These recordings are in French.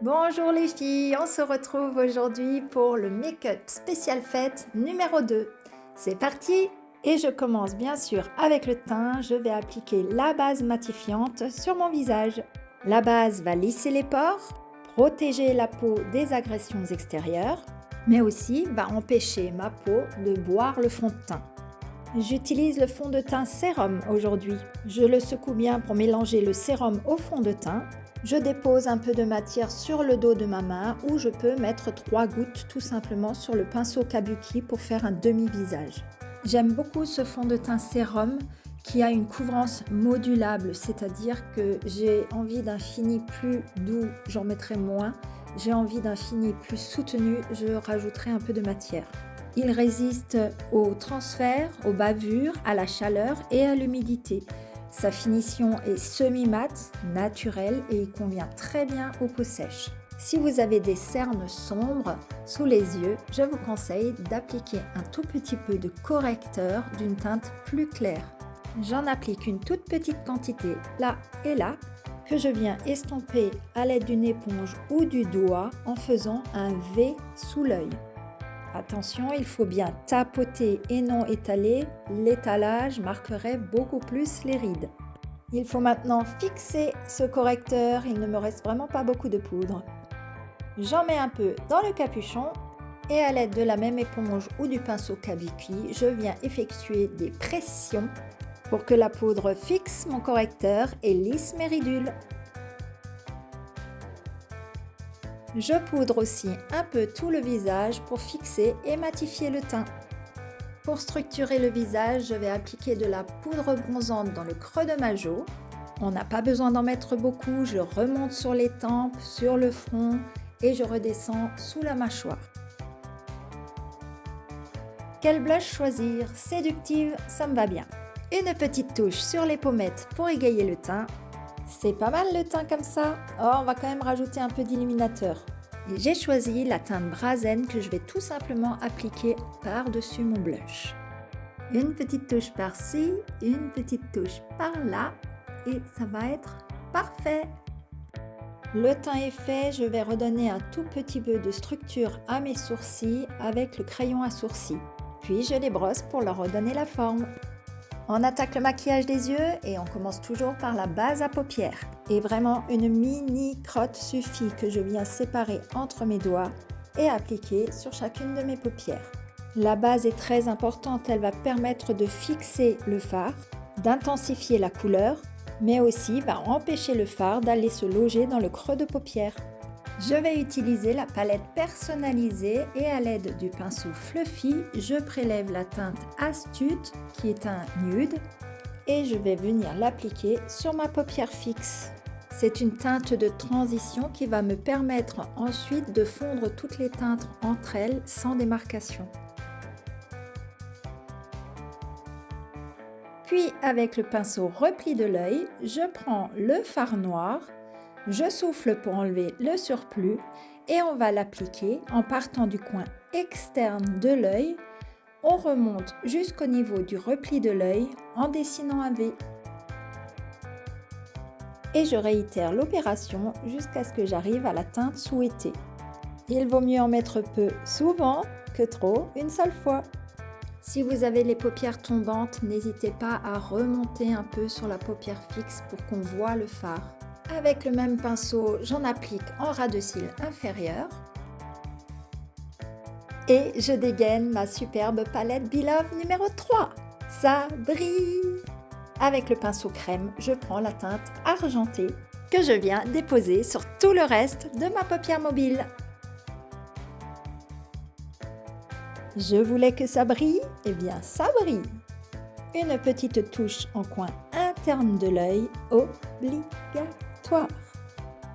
Bonjour les filles, on se retrouve aujourd'hui pour le make-up spécial fête numéro 2. C'est parti! Et je commence bien sûr avec le teint, je vais appliquer la base matifiante sur mon visage. La base va lisser les pores, protéger la peau des agressions extérieures, mais aussi va empêcher ma peau de boire le fond de teint. J'utilise le fond de teint sérum aujourd'hui. Je le secoue bien pour mélanger le sérum au fond de teint. Je dépose un peu de matière sur le dos de ma main ou je peux mettre 3 gouttes tout simplement sur le pinceau kabuki pour faire un demi-visage. J'aime beaucoup ce fond de teint sérum qui a une couvrance modulable, c'est-à-dire que j'ai envie d'un fini plus doux, j'en mettrai moins. J'ai envie d'un fini plus soutenu, je rajouterai un peu de matière. Il résiste au transfert, aux bavures, à la chaleur et à l'humidité. Sa finition est semi-mat, naturelle et il convient très bien aux peaux sèches. Si vous avez des cernes sombres sous les yeux, je vous conseille d'appliquer un tout petit peu de correcteur d'une teinte plus claire. J'en applique une toute petite quantité là et là que je viens estomper à l'aide d'une éponge ou du doigt en faisant un V sous l'œil. Attention, il faut bien tapoter et non étaler, l'étalage marquerait beaucoup plus les rides. Il faut maintenant fixer ce correcteur, il ne me reste vraiment pas beaucoup de poudre. J'en mets un peu dans le capuchon et à l'aide de la même éponge ou du pinceau kabuki, je viens effectuer des pressions pour que la poudre fixe mon correcteur et lisse mes ridules. Je poudre aussi un peu tout le visage pour fixer et matifier le teint. Pour structurer le visage, je vais appliquer de la poudre bronzante dans le creux de ma joue. On n'a pas besoin d'en mettre beaucoup, je remonte sur les tempes, sur le front et je redescends sous la mâchoire. Quel blush choisir? Séductive, ça me va bien. Une petite touche sur les pommettes pour égayer le teint. C'est pas mal le teint comme ça. Oh, on va quand même rajouter un peu d'illuminateur. J'ai choisi la teinte Brazen que je vais tout simplement appliquer par-dessus mon blush. Une petite touche par-ci, une petite touche par-là et ça va être parfait. Le teint est fait, je vais redonner un tout petit peu de structure à mes sourcils avec le crayon à sourcils. Puis je les brosse pour leur redonner la forme. On attaque le maquillage des yeux et on commence toujours par la base à paupières. Et vraiment une mini crotte suffit que je viens séparer entre mes doigts et appliquer sur chacune de mes paupières. La base est très importante, elle va permettre de fixer le fard, d'intensifier la couleur, mais aussi va empêcher le fard d'aller se loger dans le creux de paupière. Je vais utiliser la palette personnalisée et à l'aide du pinceau Fluffy, je prélève la teinte Astute qui est un nude et je vais venir l'appliquer sur ma paupière fixe. C'est une teinte de transition qui va me permettre ensuite de fondre toutes les teintes entre elles sans démarcation. Puis avec le pinceau repli de l'œil, je prends le fard noir. Je souffle pour enlever le surplus et on va l'appliquer en partant du coin externe de l'œil. On remonte jusqu'au niveau du repli de l'œil en dessinant un V. Et je réitère l'opération jusqu'à ce que j'arrive à la teinte souhaitée. Il vaut mieux en mettre peu souvent que trop une seule fois. Si vous avez les paupières tombantes, n'hésitez pas à remonter un peu sur la paupière fixe pour qu'on voit le fard. Avec le même pinceau, j'en applique en ras de cils inférieur. Et je dégaine ma superbe palette Be Love numéro 3. Ça brille! Avec le pinceau crème, je prends la teinte argentée que je viens déposer sur tout le reste de ma paupière mobile. Je voulais que ça brille, eh bien ça brille! Une petite touche en coin interne de l'œil, obligatoire.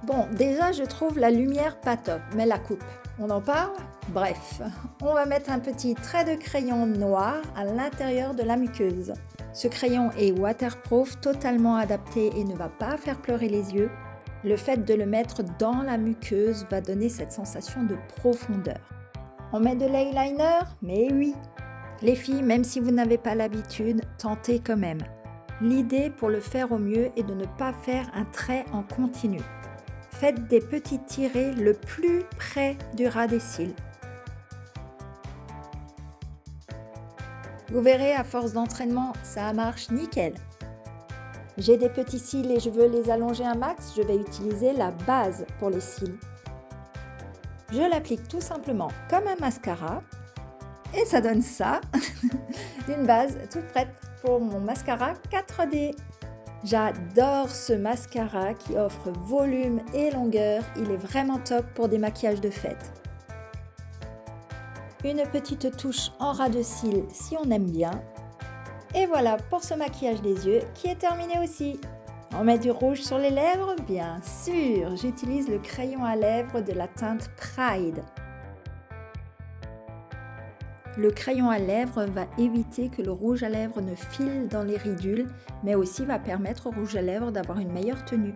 Bon, déjà je trouve la lumière pas top, mais la coupe, on en parle? Bref, on va mettre un petit trait de crayon noir à l'intérieur de la muqueuse. Ce crayon est waterproof, totalement adapté et ne va pas faire pleurer les yeux. Le fait de le mettre dans la muqueuse va donner cette sensation de profondeur. On met de l'eyeliner? Mais oui! Les filles, même si vous n'avez pas l'habitude, tentez quand même. L'idée pour le faire au mieux est de ne pas faire un trait en continu. faites des petits tirés le plus près du ras des cils. Vous verrez, à force d'entraînement, ça marche nickel. J'ai des petits cils et je veux les allonger un max, je vais utiliser la base pour les cils. Je l'applique tout simplement comme un mascara et ça donne ça, une base toute prête pour mon mascara 4D. J'adore ce mascara qui offre volume et longueur, il est vraiment top pour des maquillages de fête. Une petite touche en ras de cils si on aime bien. Et voilà pour ce maquillage des yeux qui est terminé aussi. On met du rouge sur les lèvres, bien sûr. J'utilise le crayon à lèvres de la teinte Pride. Le crayon à lèvres va éviter que le rouge à lèvres ne file dans les ridules, mais aussi va permettre au rouge à lèvres d'avoir une meilleure tenue.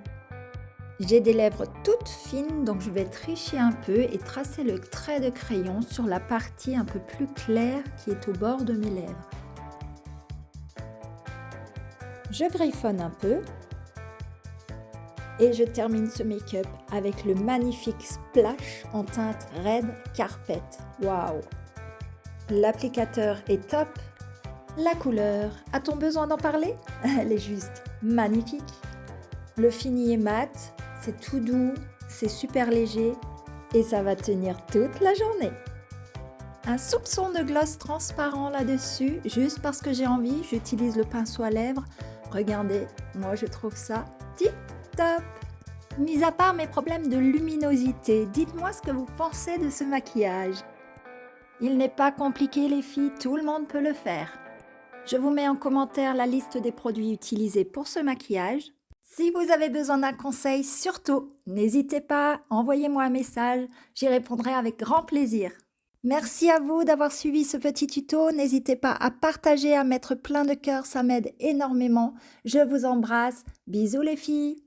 J'ai des lèvres toutes fines, donc je vais tricher un peu et tracer le trait de crayon sur la partie un peu plus claire qui est au bord de mes lèvres. Je griffonne un peu et je termine ce make-up avec le magnifique splash en teinte Red Carpet. Waouh! L'applicateur est top. La couleur, a-t-on besoin d'en parler? Elle est juste magnifique. Le fini est mat, c'est tout doux, c'est super léger et ça va tenir toute la journée. Un soupçon de gloss transparent là-dessus, juste parce que j'ai envie, j'utilise le pinceau à lèvres. Regardez, moi je trouve ça tip top. Mis à part mes problèmes de luminosité, dites-moi ce que vous pensez de ce maquillage. Il n'est pas compliqué les filles, tout le monde peut le faire. Je vous mets en commentaire la liste des produits utilisés pour ce maquillage. Si vous avez besoin d'un conseil, surtout, n'hésitez pas, envoyez-moi un message, j'y répondrai avec grand plaisir. Merci à vous d'avoir suivi ce petit tuto, n'hésitez pas à partager, à mettre plein de cœurs, ça m'aide énormément. Je vous embrasse, bisous les filles.